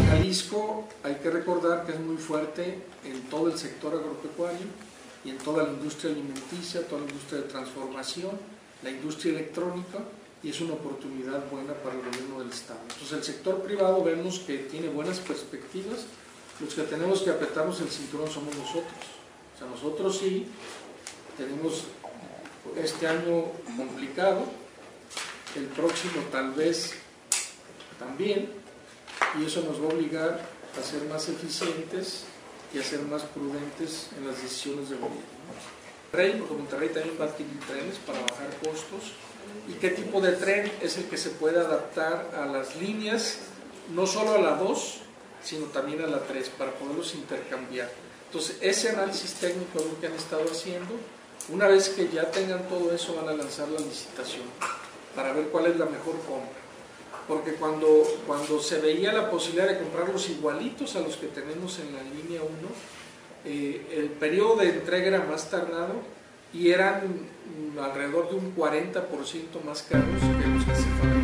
Jalisco, hay que recordar que es muy fuerte en todo el sector agropecuario y en toda la industria alimenticia, toda la industria de transformación, la industria electrónica, y es una oportunidad buena para el gobierno del estado. Entonces el sector privado vemos que tiene buenas perspectivas, los que tenemos que apretarnos el cinturón somos nosotros. O sea, nosotros sí tenemos este año complicado, el próximo tal vez también, y eso nos va a obligar a ser más eficientes y a ser más prudentes en las decisiones de gobierno. Porque Monterrey también va a adquirir trenes para bajar costos, y qué tipo de tren es el que se puede adaptar a las líneas, no solo a la 2, sino también a la 3, para poderlos intercambiar. Entonces ese análisis técnico es lo que han estado haciendo. Una vez que ya tengan todo eso, van a lanzar la licitación para ver cuál es la mejor compra, porque cuando se veía la posibilidad de comprarlos igualitos a los que tenemos en la línea 1, el periodo de entrega era más tardado y eran alrededor de un 40% más caros que los que se fabrican.